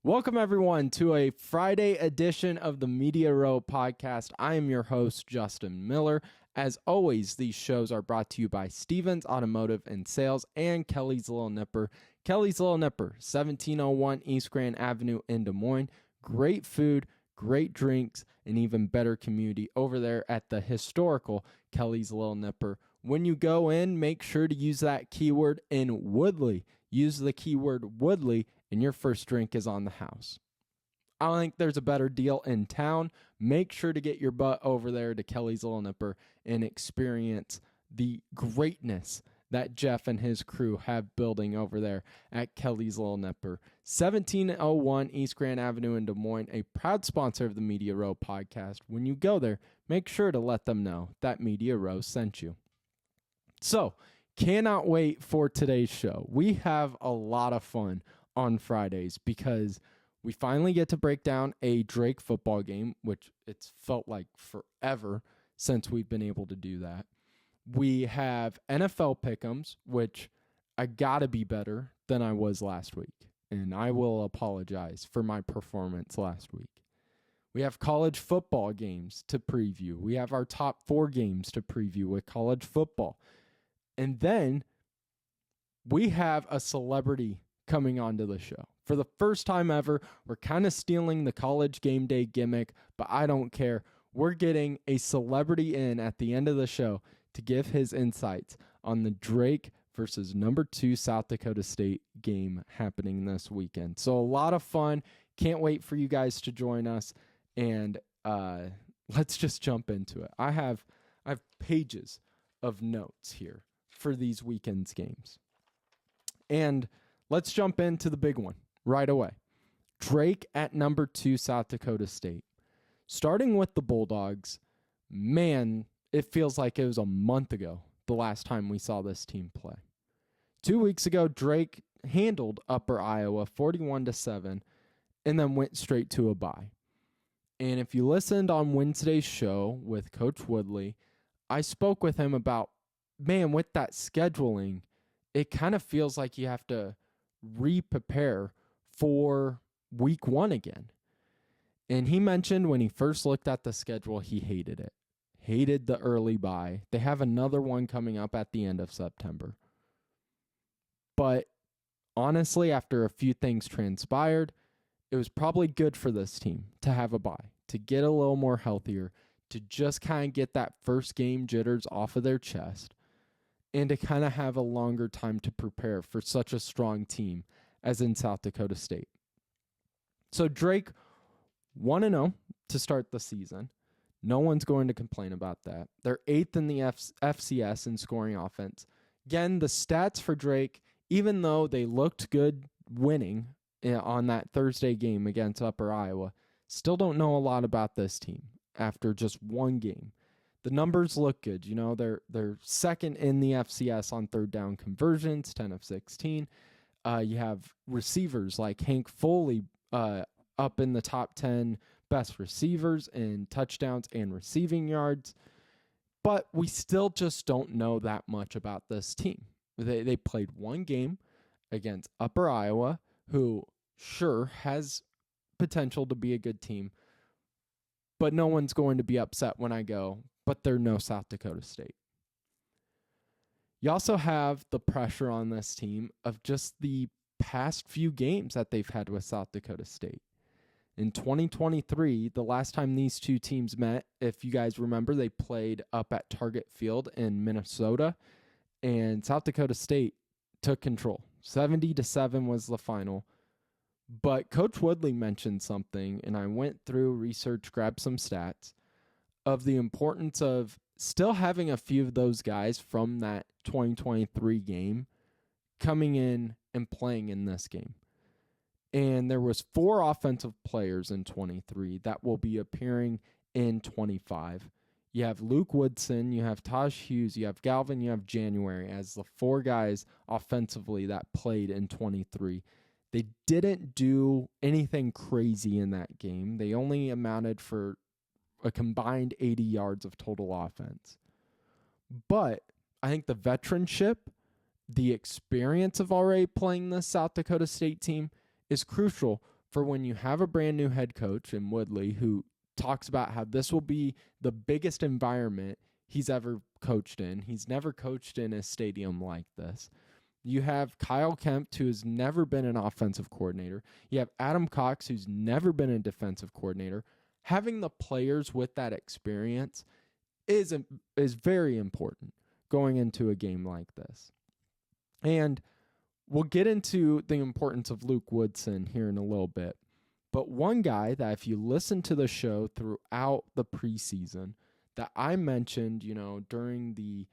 Welcome, everyone, to a Friday edition of the Media Row podcast. I am your host, Justin Miller. As always, these shows are brought to you by Stevens Automotive and Sales and Kelly's Little Nipper. Kelly's Little Nipper, 1701 East Grand Avenue in Des Moines. Great food, great drinks, and even better community over there at the historical Kelly's Little Nipper. When you go in, make sure to use that keyword in Woodley. Use the keyword Woodley, and your first drink is on the house. I don't think there's a better deal in town. Make sure to get your butt over there to Kelly's Little Nipper and experience the greatness that Jeff and his crew have building over there at Kelly's Little Nipper. 1701 East Grand Avenue in Des Moines, a proud sponsor of the Media Row podcast. When you go there, make sure to let them know that Media Row sent you. So, cannot wait for today's show. We have a lot of fun on Fridays because we finally get to break down a Drake football game, which it's felt like forever since we've been able to do that. We have NFL pick'ems, which I gotta be better than I was last week, and I will apologize for my performance last week. We have college football games to preview. We have our top 4 games to preview with college football. And then we have a celebrity coming onto the show. For the first time ever, we're kind of stealing the college game day gimmick, but I don't care. We're getting a celebrity in at the end of the show to give his insights on the Drake versus number 2 South Dakota State game happening this weekend. So a lot of fun. Can't wait for you guys to join us. And let's just jump into it. I have pages of notes here for these weekend's games. And let's jump into the big one right away. Drake at number 2 South Dakota State. Starting with the Bulldogs, man, it feels like it was a month ago the last time we saw this team play. 2 weeks ago, Drake handled Upper Iowa 41-7 and then went straight to a bye. And if you listened on Wednesday's show with Coach Woodley, I spoke with him about, man, with that scheduling, it kind of feels like you have to re-prepare for week 1 again. And he mentioned when he first looked at the schedule, he hated it. Hated the early bye. They have another one coming up at the end of September. But honestly, after a few things transpired, it was probably good for this team to have a bye, to get a little more healthier, to just kind of get that first game jitters off of their chest, and to kind of have a longer time to prepare for such a strong team as in South Dakota State. So Drake 1-0 to start the season. No one's going to complain about that. They're 8th in the FCS in scoring offense. Again, the stats for Drake, even though they looked good winning on that Thursday game against Upper Iowa, still don't know a lot about this team after just one game. The numbers look good. You know, they're second in the FCS on third down conversions, 10 of 16. You have receivers like Hank Foley up in the top 10 best receivers in touchdowns and receiving yards. But we still just don't know that much about this team. They played one game against Upper Iowa, who sure has potential to be a good team. But no one's going to be upset when I go, but they're no South Dakota State. You also have the pressure on this team of just the past few games that they've had with South Dakota State. In 2023, the last time these two teams met, if you guys remember, they played up at Target Field in Minnesota, and South Dakota State took control. 70-7 was the final. But Coach Woodley mentioned something, and I went through research, grabbed some stats, of the importance of still having a few of those guys from that 2023 game coming in and playing in this game. And there was 4 offensive players in 23 that will be appearing in 25. You have Luke Woodson, you have Taj Hughes, you have Galvin, you have January as the 4 guys offensively that played in 23. They didn't do anything crazy in that game. They only amounted for a combined 80 yards of total offense. But I think the veteranship, the experience of already playing the South Dakota State team is crucial for when you have a brand new head coach in Woodley who talks about how this will be the biggest environment he's ever coached in. He's never coached in a stadium like this. You have Kyle Kemp, who has never been an offensive coordinator. You have Adam Cox, who's never been a defensive coordinator. Having the players with that experience is very important going into a game like this. And we'll get into the importance of Luke Woodson here in a little bit. But one guy that if you listen to the show throughout the preseason that I mentioned, during the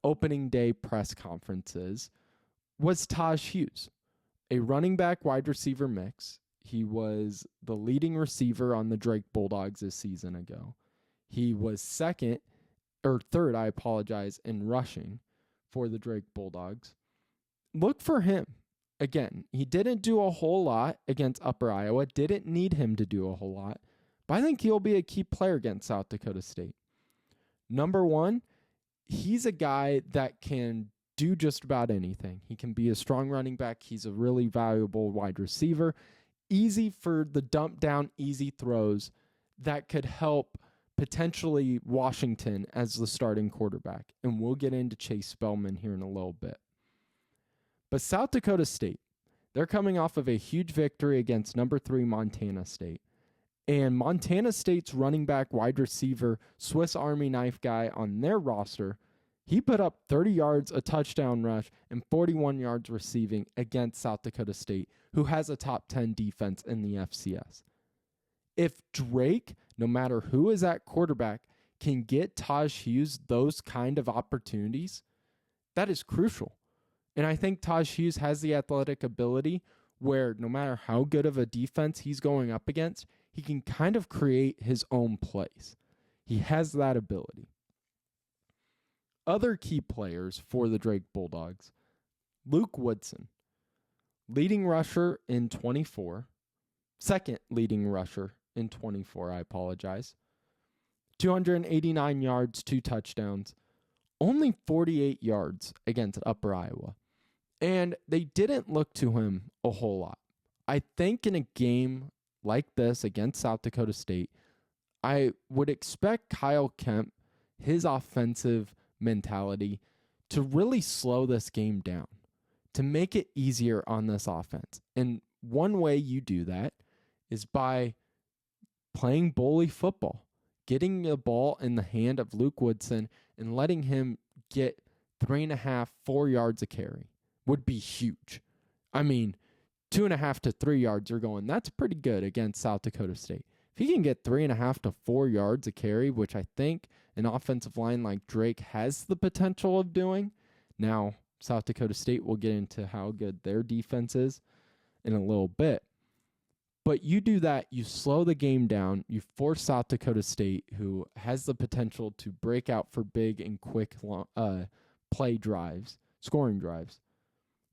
opening day press conferences was Taj Hughes, a running back wide receiver mix. He was the leading receiver on the Drake Bulldogs this season ago. He was third, in rushing for the Drake Bulldogs. Look for him. Again, he didn't do a whole lot against Upper Iowa, didn't need him to do a whole lot, but I think he'll be a key player against South Dakota State. Number one, he's a guy that can do just about anything. He can be a strong running back. He's a really valuable wide receiver. Easy for the dump down, easy throws that could help potentially Washington as the starting quarterback. And we'll get into Chase Spellman here in a little bit. But South Dakota State, they're coming off of a huge victory against number 3 Montana State. And Montana State's running back, wide receiver, Swiss Army knife guy on their roster, he put up 30 yards, a touchdown rush, and 41 yards receiving against South Dakota State, who has a top 10 defense in the FCS. If Drake, no matter who is at quarterback, can get Taj Hughes those kind of opportunities, that is crucial. And I think Taj Hughes has the athletic ability where no matter how good of a defense he's going up against, he can kind of create his own plays. He has that ability. Other key players for the Drake Bulldogs, Luke Woodson, leading rusher in 24, second leading rusher in 24, 289 yards, 2 touchdowns, only 48 yards against Upper Iowa. And they didn't look to him a whole lot. I think in a game like this against South Dakota State, I would expect Kyle Kemp, his offensive mentality, to really slow this game down, to make it easier on this offense. And one way you do that is by playing bully football, getting the ball in the hand of Luke Woodson and letting him get 3.5, 4 yards a carry would be huge. I mean, 2.5 to 3 yards, you're going, that's pretty good against South Dakota State. If he can get 3.5 to 4 yards a carry, which I think an offensive line like Drake has the potential of doing. Now, South Dakota State will get into how good their defense is in a little bit. But you do that, you slow the game down, you force South Dakota State, who has the potential to break out for big and quick play drives, scoring drives.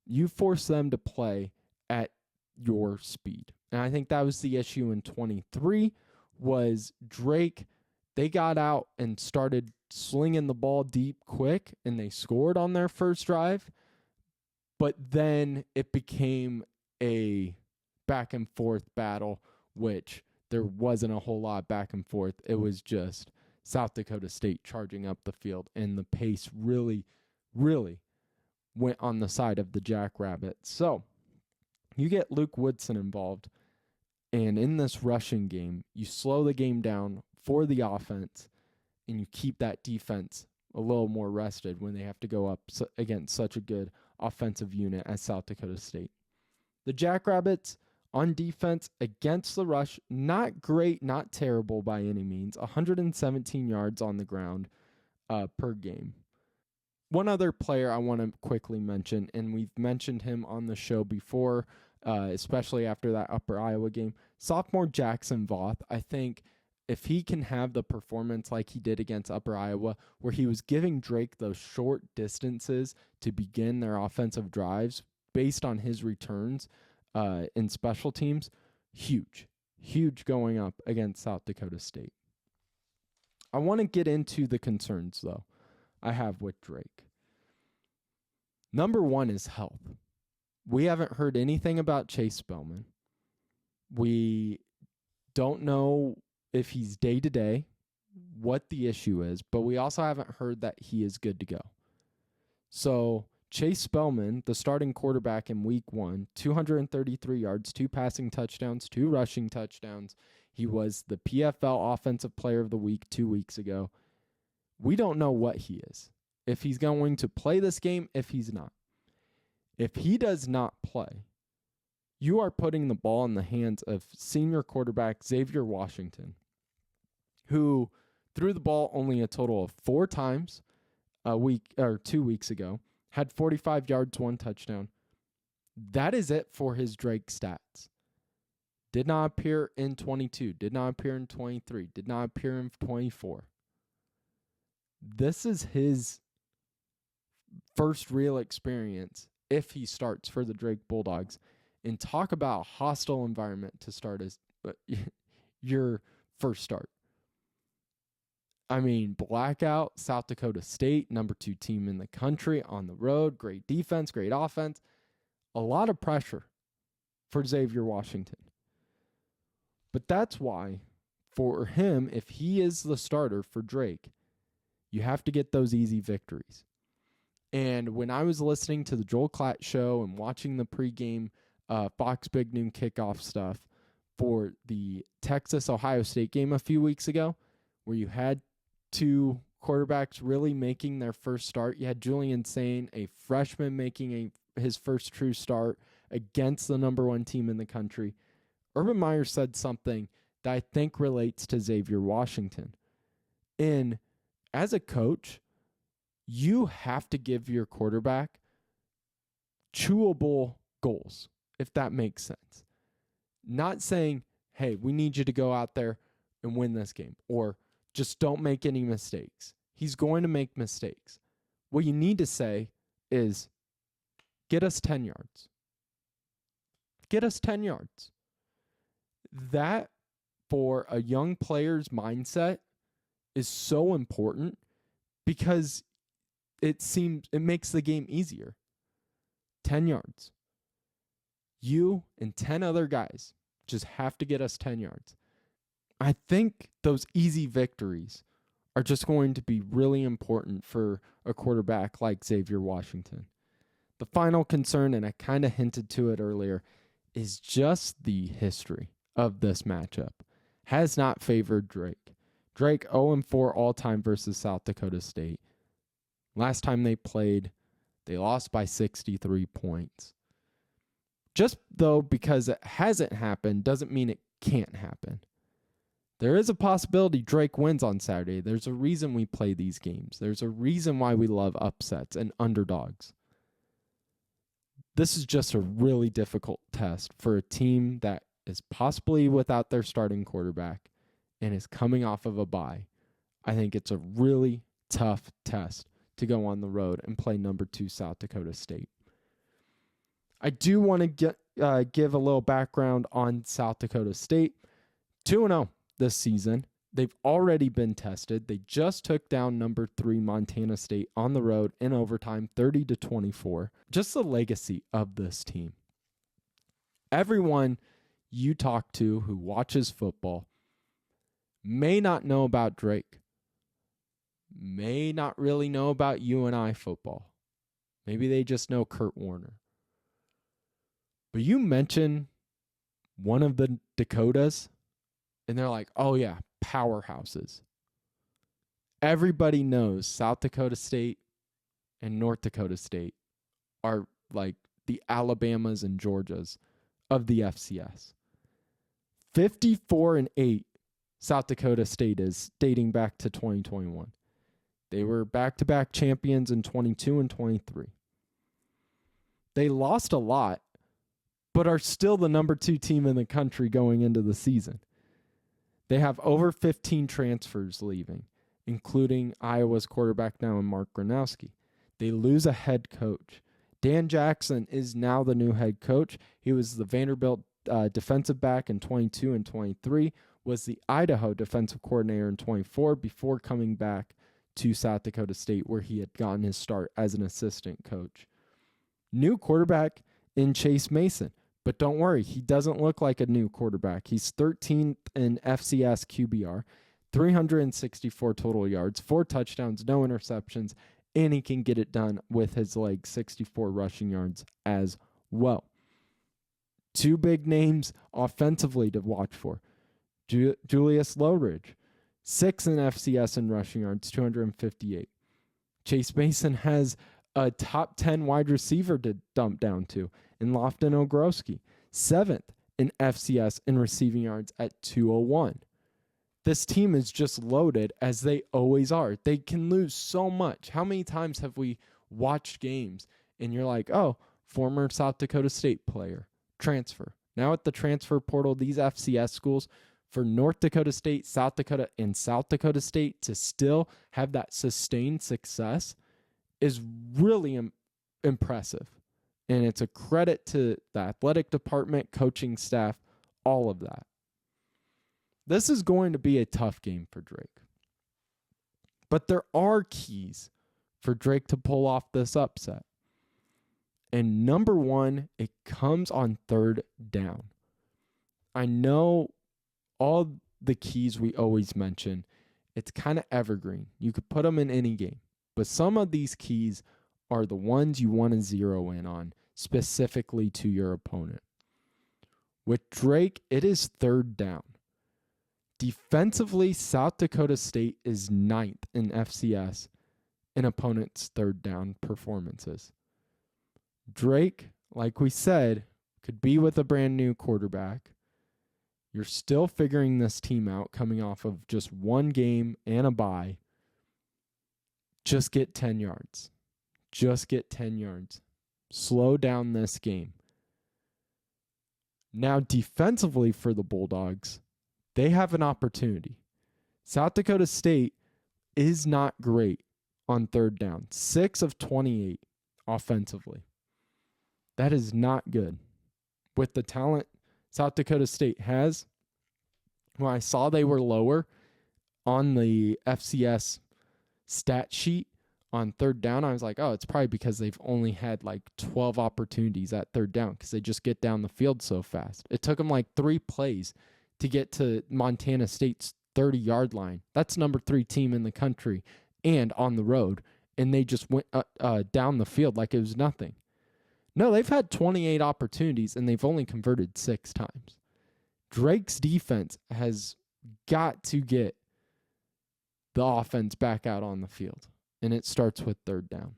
You force them to play at your speed. And I think that was the issue in 23 was Drake. They got out and started slinging the ball deep quick, and they scored on their first drive. But then it became a back and forth battle, which there wasn't a whole lot back and forth. It was just South Dakota State charging up the field, and the pace really, really went on the side of the Jackrabbits. So you get Luke Woodson involved, and in this rushing game, you slow the game down for the offense, and you keep that defense a little more rested when they have to go up against such a good offensive unit as South Dakota State. The Jackrabbits on defense against the rush, not great, not terrible by any means, 117 yards on the ground per game. One other player I want to quickly mention, and we've mentioned him on the show before, especially after that Upper Iowa game, sophomore Jackson Voth. I think if he can have the performance like he did against Upper Iowa, where he was giving Drake those short distances to begin their offensive drives based on his returns in special teams, huge going up against South Dakota State. I want to get into the concerns, though, I have with Drake. Number one is health. We haven't heard anything about Chase Spellman. We don't know if he's day-to-day, what the issue is, but we also haven't heard that he is good to go. So Chase Spellman, the starting quarterback in week 1, 233 yards, 2 passing touchdowns, 2 rushing touchdowns. He was the PFL Offensive Player of the Week 2 weeks ago. We don't know what he is. If he's going to play this game, if he's not. If he does not play, you are putting the ball in the hands of senior quarterback Xavier Washington, who threw the ball only a total of 4 times 2 weeks ago, had 45 yards, 1 touchdown. That is it for his Drake stats. Did not appear in 22, did not appear in 23, did not appear in 24. This is his first real experience if he starts for the Drake Bulldogs. And talk about a hostile environment to start as your first start. I mean, blackout, South Dakota State, number 2 team in the country, on the road, great defense, great offense. A lot of pressure for Xavier Washington. But that's why, for him, if he is the starter for Drake, you have to get those easy victories. And when I was listening to the Joel Klatt show and watching the pregame Fox Big Noon kickoff stuff for the Texas-Ohio State game a few weeks ago, where you had 2 quarterbacks really making their first start. You had Julian Sain, a freshman, making his first true start against the number 1 team in the country. Urban Meyer said something that I think relates to Xavier Washington. And as a coach, you have to give your quarterback chewable goals, if that makes sense. Not saying, hey, we need you to go out there and win this game, or just don't make any mistakes. He's going to make mistakes. What you need to say is, get us 10 yards. Get us 10 yards. That, for a young player's mindset, is so important because it makes the game easier. 10 yards. You and 10 other guys just have to get us 10 yards. I think those easy victories are just going to be really important for a quarterback like Xavier Washington. The final concern, and I kind of hinted to it earlier, is just the history of this matchup. Has not favored Drake. Drake 0-4 all-time versus South Dakota State. Last time they played, they lost by 63 points. Just though, because it hasn't happened, doesn't mean it can't happen. There is a possibility Drake wins on Saturday. There's a reason we play these games. There's a reason why we love upsets and underdogs. This is just a really difficult test for a team that is possibly without their starting quarterback and is coming off of a bye. I think it's a really tough test to go on the road and play number 2 South Dakota State. I do want to give a little background on South Dakota State. 2-0 this season. They've already been tested. They just took down number 3 Montana State on the road in overtime, 30-24. Just the legacy of this team. Everyone you talk to who watches football may not know about Drake. May not really know about UNI football. Maybe they just know Kurt Warner. But you mention one of the Dakotas, and they're like, oh yeah, powerhouses. Everybody knows South Dakota State and North Dakota State are like the Alabamas and Georgias of the FCS. 54-8 South Dakota State is, dating back to 2021. They were back-to-back champions in 22 and 23. They lost a lot, but are still the number 2 team in the country going into the season. They have over 15 transfers leaving, including Iowa's quarterback now in Mark Gronowski. They lose a head coach. Dan Jackson is now the new head coach. He was the Vanderbilt defensive back in 22 and 23, was the Idaho defensive coordinator in 24 before coming back to South Dakota State, where he had gotten his start as an assistant coach. New quarterback in Chase Mason. But don't worry, he doesn't look like a new quarterback. He's 13th in FCS QBR, 364 total yards, 4 touchdowns, no interceptions, and he can get it done with his legs, 64 rushing yards as well. 2 big names offensively to watch for. Julius Lowridge, 6th in FCS in rushing yards, 258. Chase Mason has a top 10 wide receiver to dump down to in Lofton Ogroski, 7th in FCS in receiving yards at 201. This team is just loaded, as they always are. They can lose so much. How many times have we watched games and you're like, oh, former South Dakota State player, transfer. Now at the transfer portal, these FCS schools, for North Dakota State, South Dakota, and South Dakota State to still have that sustained success is really impressive. And it's a credit to the athletic department, coaching staff, all of that. This is going to be a tough game for Drake. But there are keys for Drake to pull off this upset. And number one, it comes on 3rd down. I know all the keys we always mention, it's kind of evergreen. You could put them in any game. But some of these keys are the ones you want to zero in on, specifically to your opponent. With Drake, it is 3rd down. Defensively, South Dakota State is 9th in FCS in opponents' 3rd down performances. Drake, like we said, could be with a brand new quarterback. You're still figuring this team out, coming off of just one game and a bye. Just get 10 yards. Just get 10 yards. Slow down this game. Now, defensively for the Bulldogs, they have an opportunity. South Dakota State is not great on 3rd down. 6 of 28 offensively. That is not good. With the talent South Dakota State has, when I saw they were lower on the FCS stat sheet on 3rd down, I was like, oh, it's probably because they've only had like 12 opportunities at 3rd down because they just get down the field so fast. It took them like 3 plays to get to Montana State's 30-yard line. That's number 3 team in the country and on the road, and they just went down the field like it was nothing. No, they've had 28 opportunities, and they've only converted 6 times. Drake's defense has got to get the offense back out on the field, and it starts with 3rd down.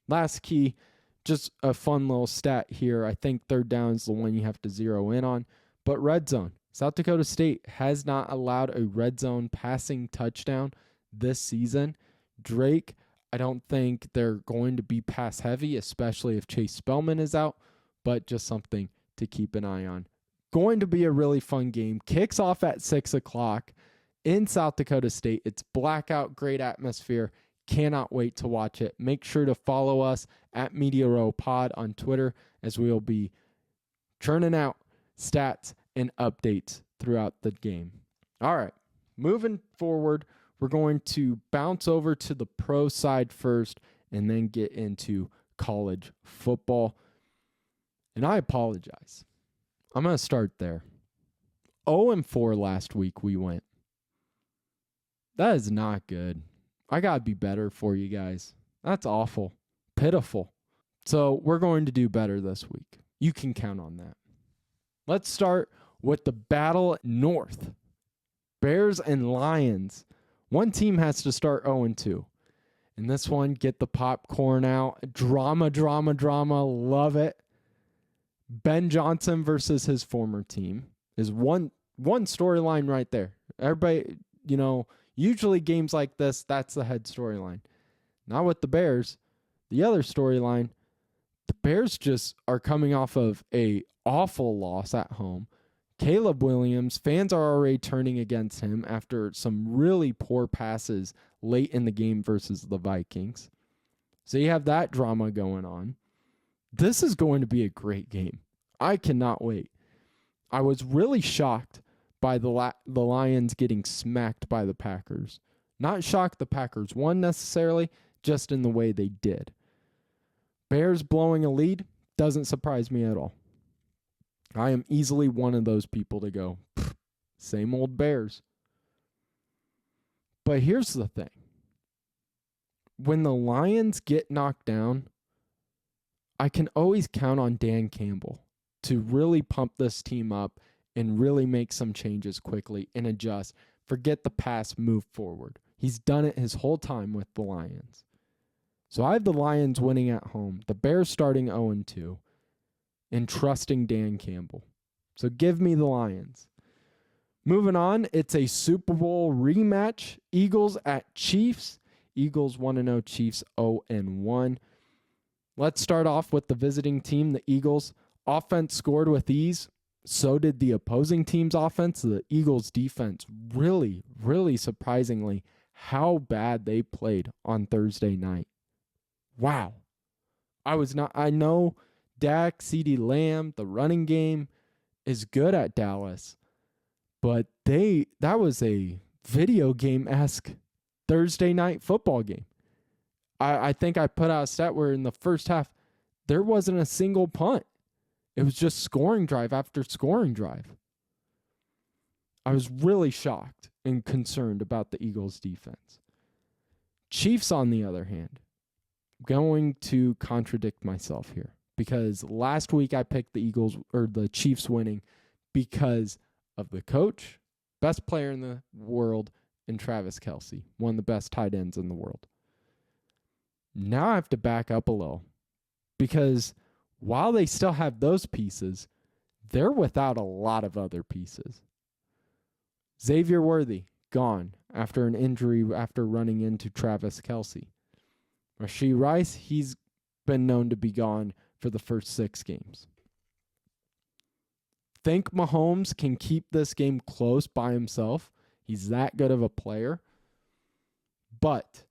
Last key, just a fun little stat here. I think 3rd down is the one you have to zero in on, but red zone. South Dakota State has not allowed a red zone passing touchdown this season. Drake, I don't think they're going to be pass heavy, especially if Chase Spellman is out, but just something to keep an eye on. Going to be a really fun game. Kicks off at 6 o'clock in South Dakota State. It's blackout, great atmosphere. Cannot wait to watch it. Make sure to follow us at Media Row Pod on Twitter, as we will be churning out stats and updates throughout the game. All right, moving forward, we're going to bounce over to the pro side first and then get into college football. And I apologize. I'm going to start there. 0-4 last week we went. That is not good. I got to be better for you guys. That's awful. Pitiful. So we're going to do better this week. You can count on that. Let's start with the battle north. Bears and Lions. One team has to start 0-2. And this one, get the popcorn out. Drama. Love it. Ben Johnson versus his former team is one storyline right there. Everybody, usually games like this, that's the head storyline. Not with the Bears. The other storyline, the Bears just are coming off of a awful loss at home. Caleb Williams, fans are already turning against him after some really poor passes late in the game versus the Vikings. So you have that drama going on. This is going to be a great game. I cannot wait. I was really shocked by the Lions getting smacked by the Packers. Not shocked the Packers won necessarily, just in the way they did. Bears blowing a lead, Doesn't surprise me at all. I am easily one of those people to go, same old Bears. But here's the thing. When the Lions get knocked down, I can always count on Dan Campbell to really pump this team up and really make some changes quickly and adjust. Forget the past, move forward. He's done it his whole time with the Lions. So I have the Lions winning at home, the Bears starting 0-2, and trusting Dan Campbell. So give me the Lions. Moving on, it's a Super Bowl rematch. Eagles at Chiefs. Eagles 1-0, Chiefs 0-1. Let's start off with the visiting team, the Eagles. Offense scored with ease. So did the opposing team's offense. The Eagles' defense really, really surprisingly how bad they played on Thursday night. Wow. I know Dak, CeeDee Lamb, the running game is good at Dallas, but that was a video game-esque Thursday night football game. I think I put out a stat where in the first half, there wasn't a single punt. It was just scoring drive after scoring drive. I was really shocked and concerned about the Eagles' defense. Chiefs, on the other hand, going to contradict myself here because last week I picked the Chiefs winning because of the coach, best player in the world, and Travis Kelce, one of the best tight ends in the world. Now I have to back up a little because while they still have those pieces, they're without a lot of other pieces. Xavier Worthy, gone after an injury after running into Travis Kelce. Rashee Rice, he's been known to be gone for the first 6 games. Think Mahomes can keep this game close by himself. He's that good of a player. But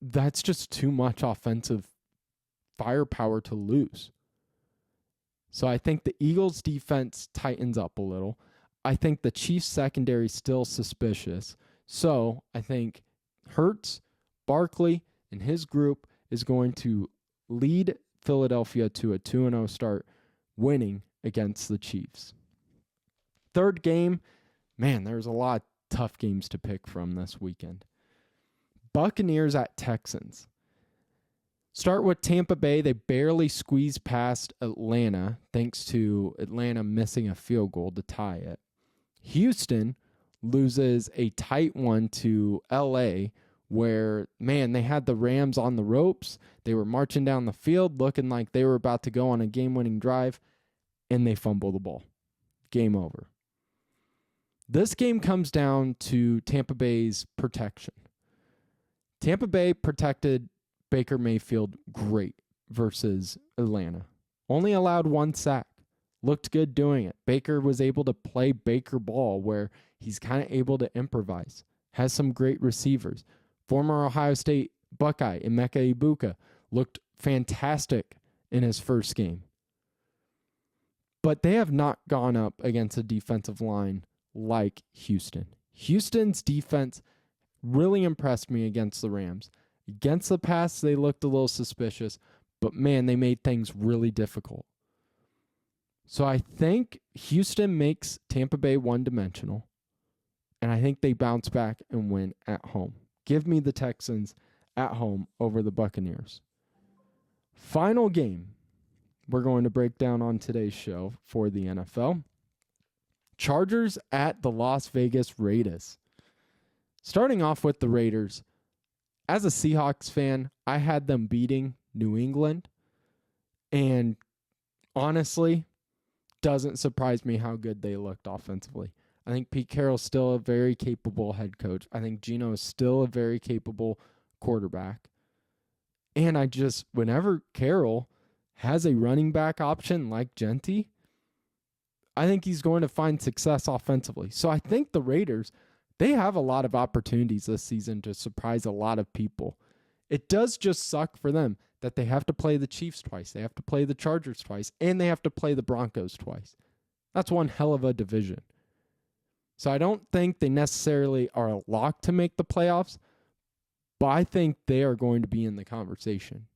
that's just too much offensive firepower to lose. So I think the Eagles' defense tightens up a little. I think the Chiefs' secondary is still suspicious. So I think Hurts, Barkley, and his group is going to lead Philadelphia to a 2-0 start, winning against the Chiefs. Third game, man, there's a lot of tough games to pick from this weekend. Buccaneers at Texans. Start with Tampa Bay. They barely squeezed past Atlanta thanks to Atlanta missing a field goal to tie it. Houston loses a tight one to LA where, man, they had the Rams on the ropes. They were marching down the field looking like they were about to go on a game-winning drive, and they fumble the ball. Game over. This game comes down to Tampa Bay's protection. Tampa Bay protected Baker Mayfield great versus Atlanta. Only allowed 1 sack. Looked good doing it. Baker was able to play Baker ball where he's kind of able to improvise. Has some great receivers. Former Ohio State Buckeye Emeka Ibuka looked fantastic in his first game. But they have not gone up against a defensive line like Houston. Houston's defense really impressed me against the Rams. Against the pass, they looked a little suspicious, but man, they made things really difficult. So I think Houston makes Tampa Bay one-dimensional, and I think they bounce back and win at home. Give me the Texans at home over the Buccaneers. Final game we're going to break down on today's show for the NFL. Chargers at the Las Vegas Raiders. Starting off with the Raiders, as a Seahawks fan, I had them beating New England, and honestly, doesn't surprise me how good they looked offensively. I think Pete Carroll's still a very capable head coach. I think Geno is still a very capable quarterback. And whenever Carroll has a running back option like Genty, I think he's going to find success offensively. So I think the Raiders, they have a lot of opportunities this season to surprise a lot of people. It does just suck for them that they have to play the Chiefs twice, they have to play the Chargers twice, and they have to play the Broncos twice. That's one hell of a division. So I don't think they necessarily are a lock to make the playoffs, but I think they are going to be in the conversation.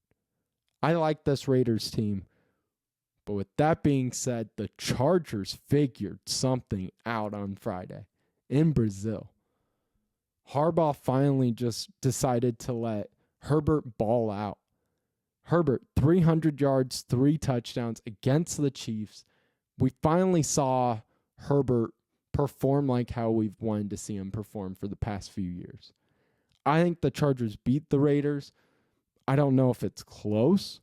I like this Raiders team. But with that being said, the Chargers figured something out on Friday in Brazil. Harbaugh finally just decided to let Herbert ball out. Herbert, 300 yards, 3 touchdowns against the Chiefs. We finally saw Herbert perform like how we've wanted to see him perform for the past few years. I think the Chargers beat the Raiders. I don't know if it's close.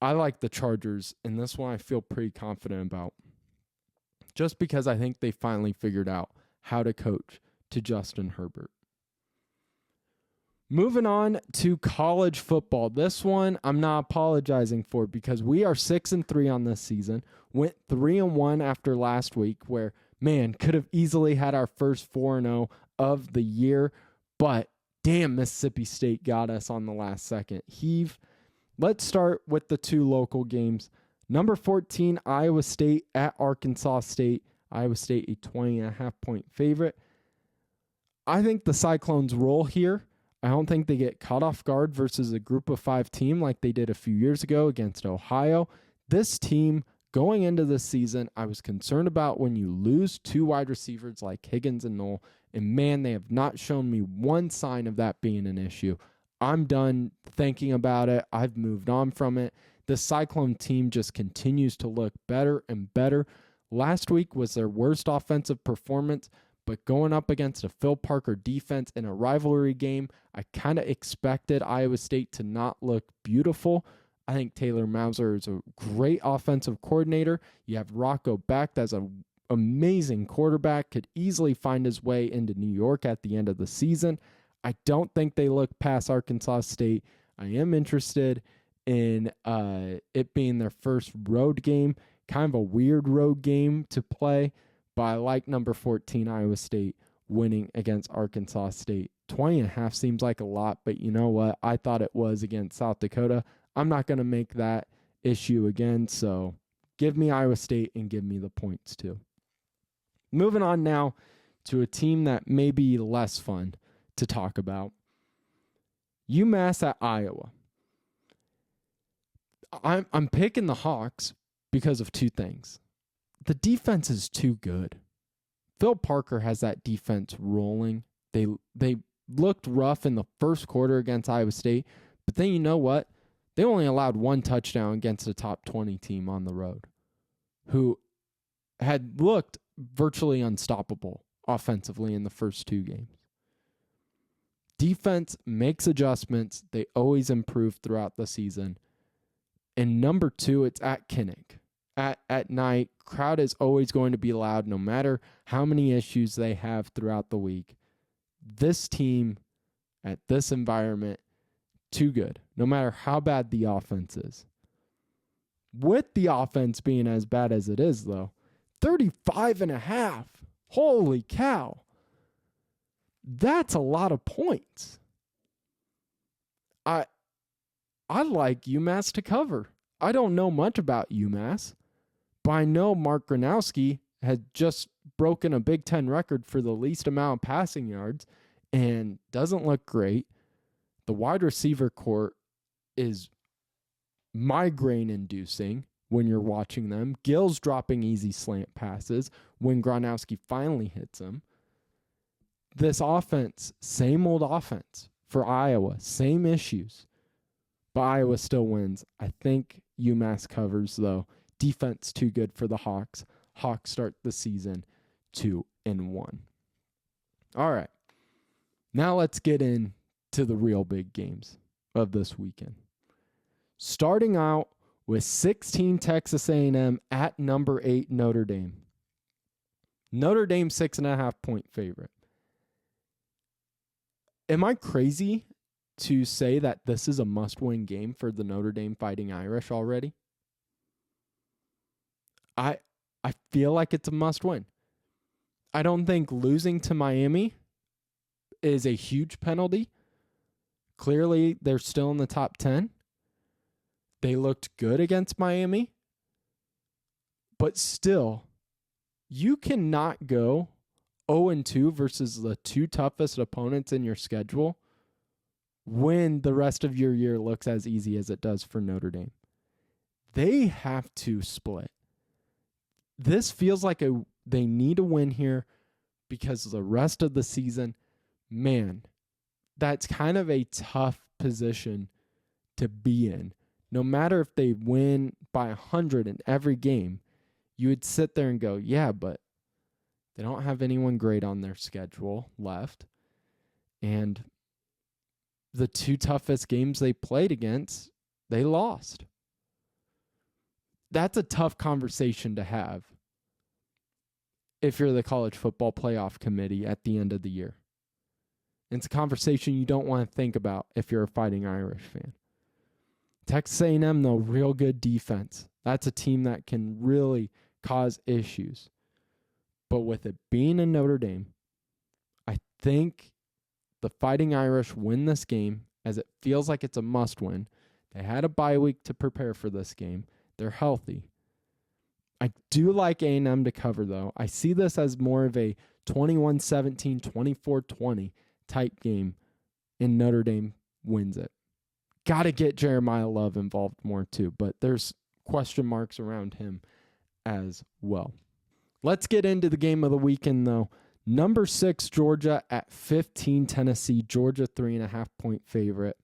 I like the Chargers, and this one I feel pretty confident about. Just because I think they finally figured out how to coach to Justin Herbert. Moving on to college football. This one I'm not apologizing for because we are 6-3 on this season. Went 3-1 after last week where, man, could have easily had our first 4-0 of the year. But damn, Mississippi State got us on the last second heave. Let's start with the 2 local games. Number 14, Iowa State at Arkansas State. Iowa State a 20.5-point favorite. I think the Cyclones roll here. I don't think they get caught off guard versus a group of 5 team like they did a few years ago against Ohio. This team, going into this season, I was concerned about when you lose 2 wide receivers like Higgins and Knoll. And man, they have not shown me one sign of that being an issue. I'm done thinking about it. I've moved on from it. The Cyclone team just continues to look better and better. Last week was their worst offensive performance, but going up against a Phil Parker defense in a rivalry game, I kind of expected Iowa State to not look beautiful. I think Taylor Mauser is a great offensive coordinator. You have Rocco Becht as an amazing quarterback, could easily find his way into New York at the end of the season. I don't think they look past Arkansas State. I am interested in it being their first road game, kind of a weird road game to play, but I like number 14 Iowa State winning against Arkansas State. 20.5 seems like a lot, but you know what? I thought it was against South Dakota. I'm not going to make that issue again, so give me Iowa State and give me the points too. Moving on now to a team that may be less fun to talk about. UMass at Iowa. I'm picking the Hawks because of 2 things. The defense is too good. Phil Parker has that defense rolling. They looked rough in the first quarter against Iowa State, but then you know what? They only allowed 1 touchdown against a top 20 team on the road who had looked virtually unstoppable offensively in the first 2 games. Defense makes adjustments. They always improve throughout the season. And number 2, it's at Kinnick. At night, crowd is always going to be loud no matter how many issues they have throughout the week. This team at this environment, too good, no matter how bad the offense is. With the offense being as bad as it is, though, 35.5. Holy cow. That's a lot of points. I like UMass to cover. I don't know much about UMass, but I know Mark Gronowski had just broken a Big Ten record for the least amount of passing yards and doesn't look great. The wide receiver court is migraine-inducing when you're watching them. Gill's dropping easy slant passes when Gronowski finally hits him. This offense, same old offense for Iowa, same issues. But Iowa still wins. I think UMass covers, though. Defense too good for the Hawks. Hawks start the season 2-1. All right. Now let's get into the real big games of this weekend. Starting out with 16 Texas A&M at number 8 Notre Dame. Notre Dame 6.5-point favorite. Am I crazy to say that this is a must-win game for the Notre Dame Fighting Irish already? I feel like it's a must-win. I don't think losing to Miami is a huge penalty. Clearly, they're still in the top 10. They looked good against Miami. But still, you cannot go 0-2 versus the 2 toughest opponents in your schedule when the rest of your year looks as easy as it does for Notre Dame. They have to split. This feels like they need a win here because the rest of the season, man, that's kind of a tough position to be in. No matter if they win by 100 in every game, you would sit there and go, yeah, but they don't have anyone great on their schedule left. And the two toughest games they played against, they lost. That's a tough conversation to have if you're the college football playoff committee at the end of the year. It's a conversation you don't want to think about if you're a Fighting Irish fan. Texas A&M, though, real good defense. That's a team that can really cause issues. But with it being in Notre Dame, I think the Fighting Irish win this game as it feels like it's a must-win. They had a bye week to prepare for this game. They're healthy. I do like A&M to cover, though. I see this as more of a 21-17, 24-20 type game, and Notre Dame wins it. Got to get Jeremiah Love involved more, too, but there's question marks around him as well. Let's get into the game of the weekend, though. Number 6, Georgia at 15, Tennessee. Georgia 3.5-point favorite.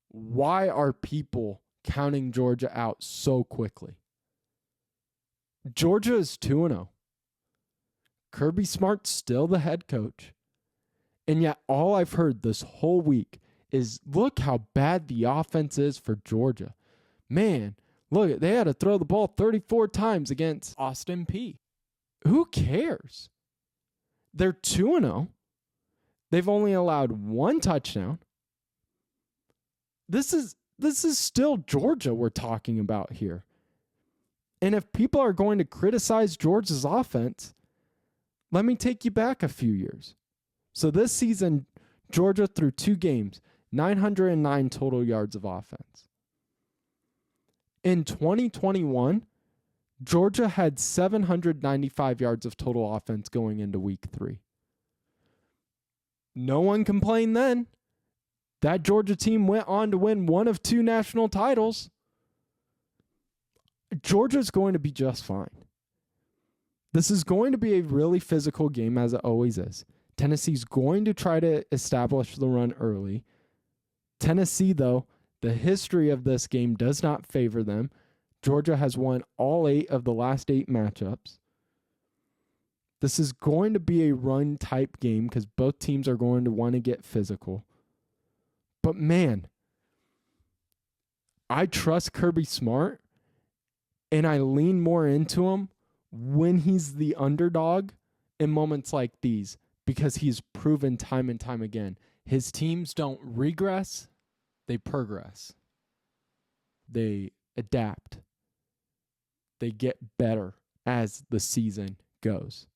Why are people counting Georgia out so quickly? Georgia is 2-0. Kirby Smart's still the head coach. And yet all I've heard this whole week is, look how bad the offense is for Georgia. Man, look, they had to throw the ball 34 times against Austin Peay. Who cares? They're 2-0. They've only allowed one touchdown. This is still Georgia we're talking about here. And if people are going to criticize Georgia's offense, let me take you back a few years. So this season, Georgia through 2 games, 909 total yards of offense. In 2021, Georgia had 795 yards of total offense going into week 3. No one complained then. That Georgia team went on to win one of 2 national titles. Georgia's going to be just fine. This is going to be a really physical game, as it always is. Tennessee's going to try to establish the run early. Tennessee, though, the history of this game does not favor them. Georgia has won all 8 of the last 8 matchups. This is going to be a run-type game because both teams are going to want to get physical. But man, I trust Kirby Smart, and I lean more into him when he's the underdog in moments like these because he's proven time and time again. His teams don't regress, they progress. They adapt. They get better as the season goes.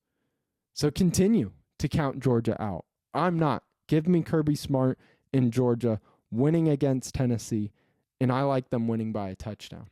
So continue to count Georgia out. I'm not. Give me Kirby Smart in Georgia winning against Tennessee, and I like them winning by a touchdown.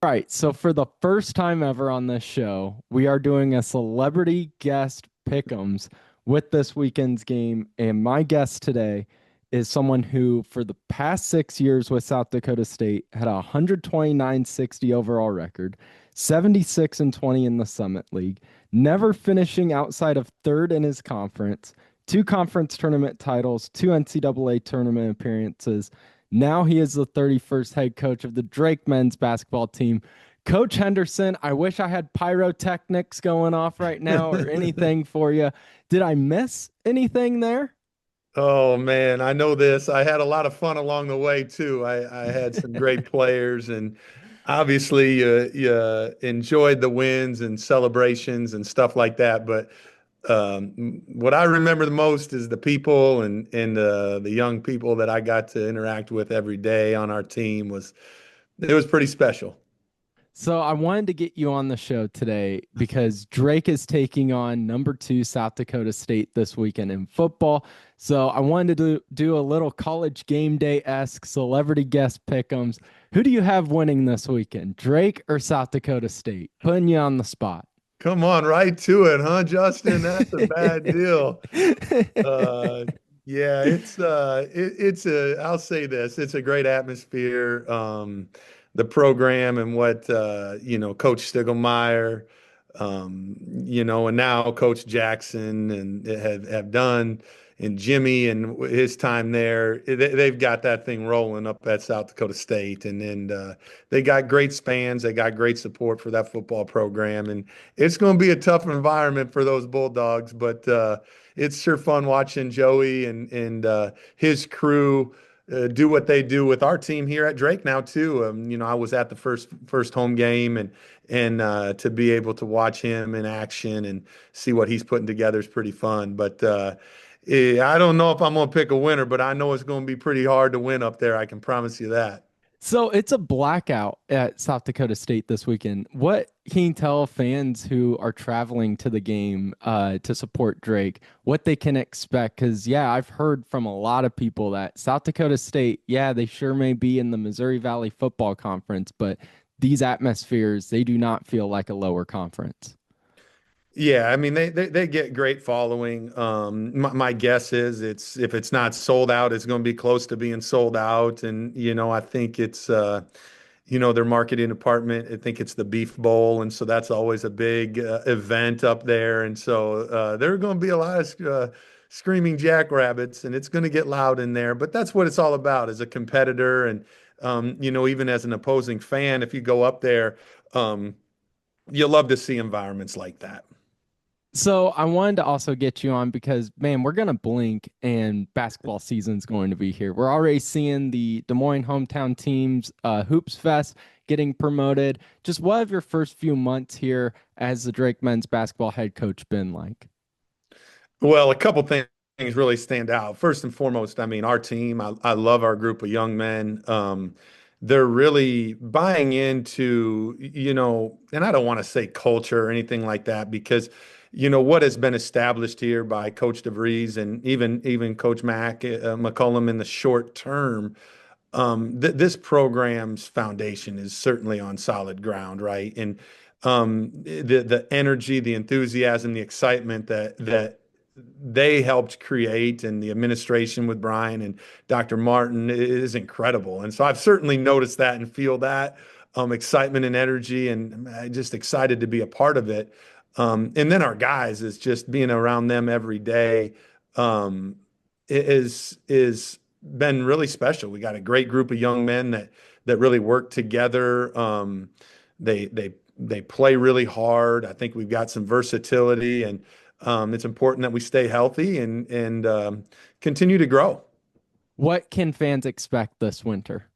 All right, so for the first time ever on this show, we are doing a celebrity guest pick'ems with this weekend's game, and my guest today is someone who, for the past 6 years with South Dakota State, had a 129-60 overall record, 76-20 in the Summit League, never finishing outside of 3rd in his conference, 2 conference tournament titles, 2 NCAA tournament appearances. Now he is the 31st head coach of the Drake men's basketball team. Coach Henderson, I wish I had pyrotechnics going off right now or anything for you. Did I miss anything there? Oh, man, I know this. I had a lot of fun along the way, too. I had some great players, and obviously you enjoyed the wins and celebrations and stuff like that. But what I remember the most is the people and the young people that I got to interact with every day on our team. It was pretty special. So I wanted to get you on the show today because Drake is taking on number 2 South Dakota State this weekend in football. So I wanted to do a little college game day-esque celebrity guest pick'ems. Who do you have winning this weekend, Drake or South Dakota State? Putting you on the spot. Come on, right to it, huh, Justin? That's a bad deal. Yeah, it's a I'll say this, it's a great atmosphere. The program and what Coach Stiegelmeier, and now Coach Jackson and have done, and Jimmy and his time there, they've got that thing rolling up at South Dakota State, and they got great fans, they got great support for that football program, and it's going to be a tough environment for those Bulldogs, but it's sure fun watching Joey and his crew do what they do with our team here at Drake now too. I was at the first home game, and to be able to watch him in action and see what he's putting together is pretty fun. But I don't know if I'm going to pick a winner, but I know it's going to be pretty hard to win up there. I can promise you that. So it's a blackout at South Dakota State this weekend. What can you tell fans who are traveling to the game to support Drake what they can expect? Because, yeah, I've heard from a lot of people that South Dakota State, yeah, they sure may be in the Missouri Valley Football Conference, but these atmospheres, they do not feel like a lower conference. Yeah, I mean they get great following. My guess is it's if it's not sold out, it's going to be close to being sold out. And I think it's their marketing department. I think it's the Beef Bowl, and so that's always a big event up there. And so there are going to be a lot of screaming jackrabbits, and it's going to get loud in there. But that's what it's all about as a competitor, and even as an opposing fan, if you go up there, you love to see environments like that. So I wanted to also get you on because, man, we're gonna blink and basketball season's going to be here. We're already seeing the Des Moines hometown teams, Hoops Fest, getting promoted. Just what have your first few months here as the Drake men's basketball head coach been like? Well, a couple things really stand out. First and foremost, I mean, our team, I love our group of young men. They're really buying into, and I don't want to say culture or anything like that because, what has been established here by Coach DeVries and even Coach McCollum in the short term, this program's foundation is certainly on solid ground, right? And the energy, the enthusiasm, the excitement that they helped create, and the administration with Brian and Dr. Martin is incredible. And so I've certainly noticed that and feel that excitement and energy, and I'm just excited to be a part of it. And then our guys is just being around them every day um, is been really special. We got a great group of young men that really work together. They play really hard. I think we've got some versatility, and it's important that we stay healthy and continue to grow. What can fans expect this winter?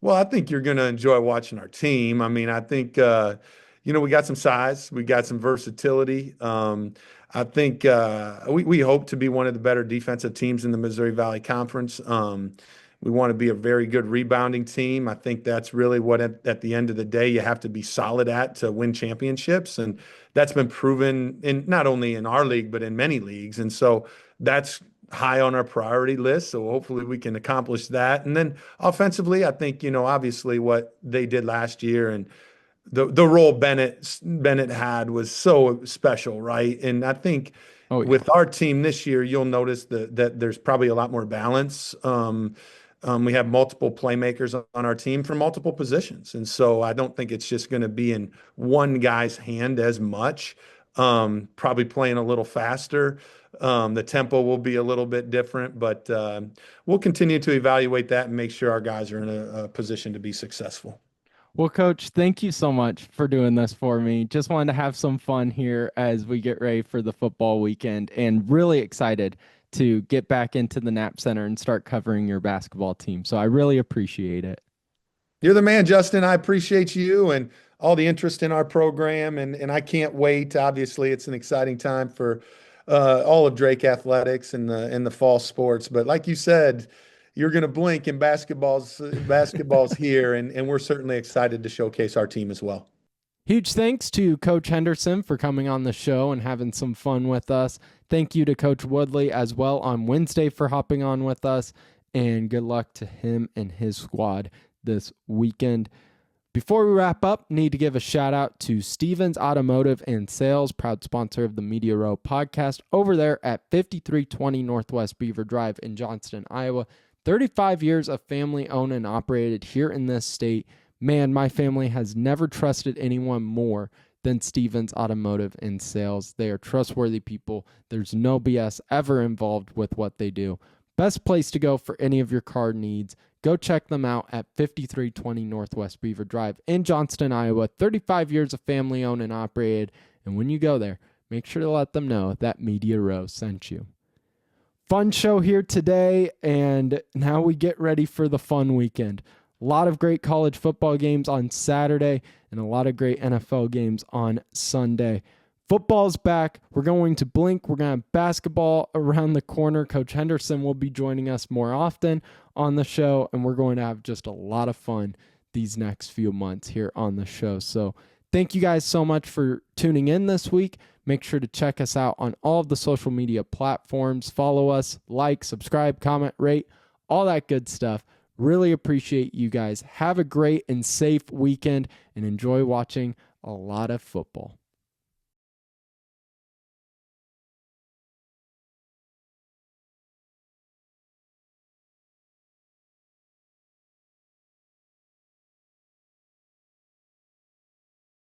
Well, I think you're going to enjoy watching our team. I mean, I think we got some size, we got some versatility. I think we hope to be one of the better defensive teams in the Missouri Valley Conference. We want to be a very good rebounding team. I think that's really what at the end of the day you have to be solid at to win championships, and that's been proven in not only in our league but in many leagues. And so that's high on our priority list. So hopefully we can accomplish that. And then offensively, I think obviously what they did last year and the role Bennett had was so special, right? And I think Oh, yeah. with our team this year, you'll notice that there's probably a lot more balance. We have multiple playmakers on our team for multiple positions, and so I don't think it's just going to be in one guy's hand as much. Probably playing a little faster. The tempo will be a little bit different, but we'll continue to evaluate that and make sure our guys are in a position to be successful. Well, Coach, thank you so much for doing this for me. Just wanted to have some fun here as we get ready for the football weekend, and really excited to get back into the Knapp Center and start covering your basketball team. So I really appreciate it. You're the man, Justin. I appreciate you and all the interest in our program, and I can't wait. Obviously, it's an exciting time for all of Drake athletics and the fall sports. But like you said, you're going to blink, and basketball's here, and we're certainly excited to showcase our team as well. Huge thanks to Coach Henderson for coming on the show and having some fun with us. Thank you to Coach Woodley as well on Wednesday for hopping on with us, and good luck to him and his squad this weekend. Before we wrap up, need to give a shout out to Stevens Automotive and Sales, proud sponsor of the Media Row podcast, over there at 5320 Northwest Beaver Drive in Johnston, Iowa. 35 years of family owned and operated here in this state. Man, my family has never trusted anyone more than Stevens Automotive and Sales. They are trustworthy people. There's no BS ever involved with what they do. Best place to go for any of your car needs. Go check them out at 5320 Northwest Beaver Drive in Johnston, Iowa. 35 years of family owned and operated. And when you go there, make sure to let them know that Media Row sent you. Fun show here today, and now we get ready for the fun weekend. A lot of great college football games on Saturday and a lot of great NFL games on Sunday. Football's back. We're going to blink. We're going to have basketball around the corner. Coach Henderson will be joining us more often on the show, and we're going to have just a lot of fun these next few months here on the show. So thank you guys so much for tuning in this week. Make sure to check us out on all of the social media platforms. Follow us, like, subscribe, comment, rate, all that good stuff. Really appreciate you guys. Have a great and safe weekend and enjoy watching a lot of football.